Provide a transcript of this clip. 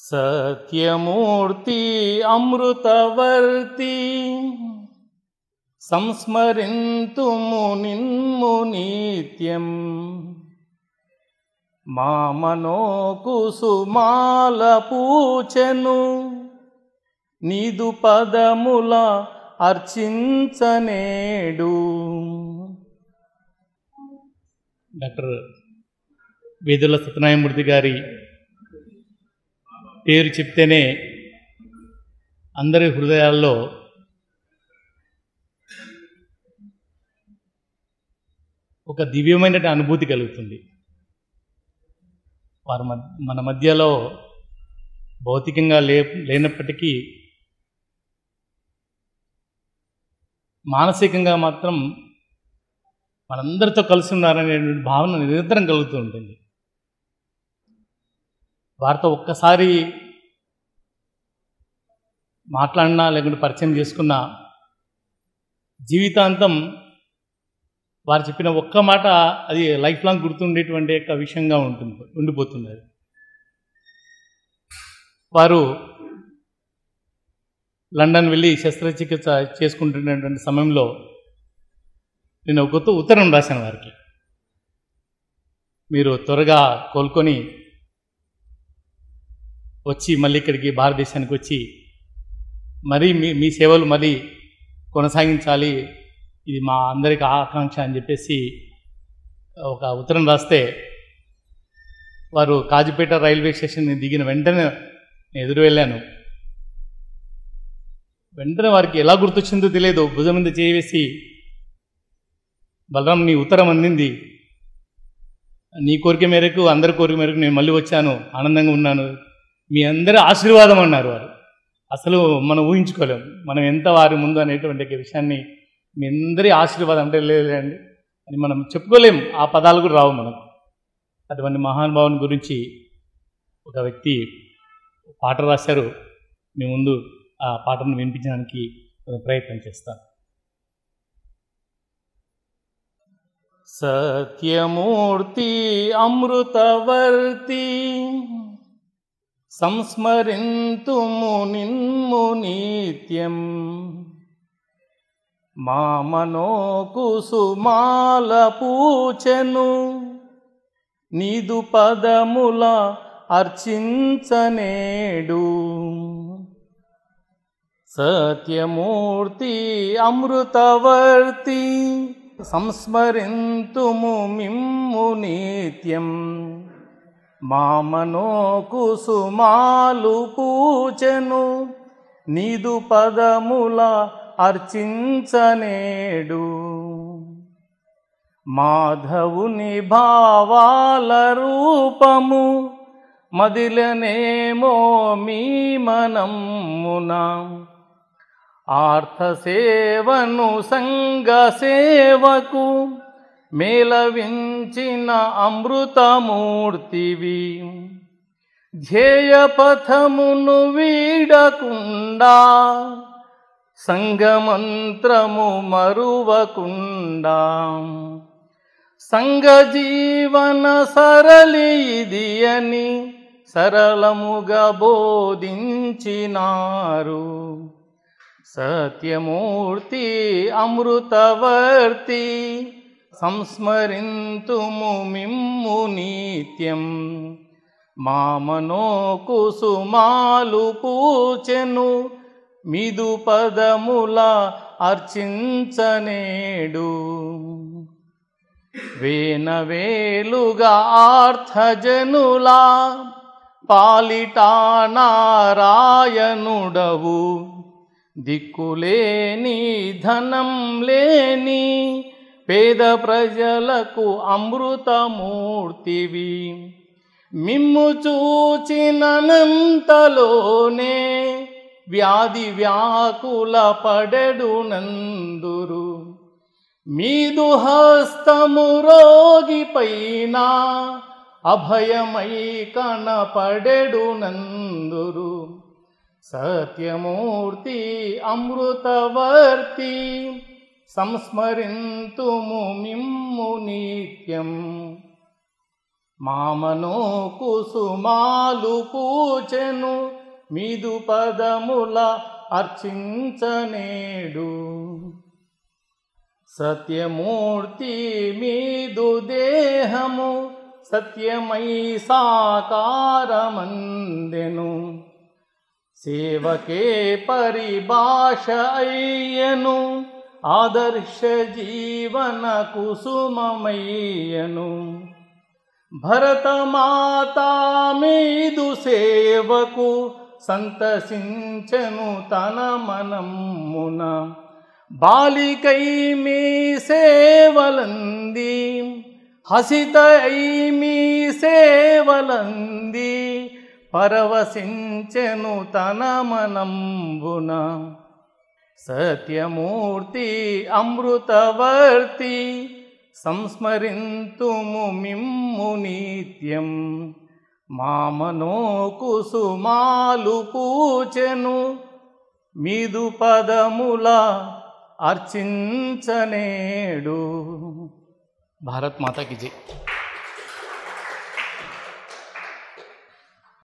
సత్యమూర్తి అమృతవర్తి సంస్మరింతుము నిన్ను నిత్యం. మా మనోకుసుమాల పూచెను నీదు పదముల అర్చించనేడు. డాక్టర్ వేదుల సత్యనారాయణమూర్తి గారి పేరు చెప్తేనే అందరి హృదయాల్లో ఒక దివ్యమైన అనుభూతి కలుగుతుంది. వారు మన మధ్యలో భౌతికంగా లేనప్పటికీ మానసికంగా మాత్రం మనందరితో కలిసి ఉన్నారనేటువంటి భావన నిరంతరం కలుగుతూ ఉంటుంది. వారితో ఒక్కసారి మాట్లాడినా లేకుంటే పరిచయం చేసుకున్నా జీవితాంతం వారు చెప్పిన ఒక్క మాట అది లైఫ్ లాంగ్ గుర్తుండేటువంటి ఒక విషయంగా ఉండిపోతుంది. వారు లండన్ వెళ్ళి శస్త్రచికిత్స చేసుకుంటున్నటువంటి సమయంలో నేను ఒక ఉత్తరం రాశాను వారికి. మీరు త్వరగా కోలుకొని వచ్చి మళ్ళీ ఇక్కడికి భారతదేశానికి వచ్చి మరీ మీ సేవలు మళ్ళీ కొనసాగించాలి, ఇది మా అందరికి ఆకాంక్ష అని చెప్పేసి ఒక ఉత్తరం రాస్తే వారు కాజీపేట రైల్వే స్టేషన్ దిగిన వెంటనే నేను ఎదురు వెళ్ళాను. వెంటనే వారికి ఎలా గుర్తొచ్చిందో తెలియదు, భుజం మీద చేయవేసి, బలరాం నీ ఉత్తరం అందింది, నీ కోరిక మేరకు అందరి కోరిక మేరకు నేను మళ్ళీ వచ్చాను, ఆనందంగా ఉన్నాను, మీ అందరి ఆశీర్వాదం అన్నారు వారు. అసలు మనం ఊహించుకోలేము మనం ఎంత వారి ముందు అనేటువంటి విషయాన్ని. మీ అందరి ఆశీర్వాదం అంటే లేదండి అని మనం చెప్పుకోలేము, ఆ పదాలు కూడా రావు మనకు. అటువంటి మహానుభావుని గురించి ఒక వ్యక్తి పాట రాశారు. మీ ముందు ఆ పాటను వినిపించడానికి ప్రయత్నం చేస్తాను. సత్యమూర్తి అమృతవర్తి సంస్మరింతుము నిన్ను నిత్యం. మా మనోకుసుమాల పూచెను నీదు పదముల అర్చించనేడు. సత్యమూర్తి అమృతవర్తి సంస్మరింతుము మిమ్ము నిత్యం. మా మనోకుసుమాలు పూచెను నీదు పదముల అర్చించనేడు. మాధవుని భావాల రూపము మదిలనేమో మీ మనమ్మున. ఆర్తసేవను సంగ సేవకు మేళవించిన అమృతమూర్తివి. ధ్యేయపథమును వీడకుండా సంగమంత్రము మరువకుండా. సంగజీవన సరళి ఇది అని సరళముగా బోధించినారు. సత్యమూర్తి అమృతవర్తి సంస్మరింతుము మిమ్ము నిత్యం. మా మనోకుసుమాలు పూచెను మిదు పదముల అర్చించనేడు. వేనవేలుగా ఆర్తజనులా పాలిటా నారాయణుడవు. దిక్కులేని ధనం లేని పేద ప్రజలకు అమృతమూర్తివి. మిమ్ము చూచినంతలోనే వ్యాధి వ్యాకుల పడెడు నందురు. మీదు హస్తము రోగిపైన అభయమై కనపడెడు నందురు. సత్యమూర్తి అమృతవర్తి సంస్మరింతుము మిమ్ము నిత్యం. మామనో కుసుమాలు పూచెను మీదు పదముల అర్చించనేడు. సత్యమూర్తి మీదు దేహము సత్యమై సాకారమందెను. సేవకే పరిభాష అయ్యను ఆదర్శ జీవన కుసుమమయ్యను. భరతమాతా మీదు సేవకు సంతసించెను తన మనమ్మున. బాలికై మీ సేవలంది హసితై మీ సేవలంది పరవశించెను తన మనంబున. సత్యమూర్తి అమృతవర్తి సంస్మరింతుము మిమ్ము నిత్యం. మామనో కుసుమాలు పూచెను మీదు పదముల అర్చించనేడు. భారత్ మాతా కీ జై.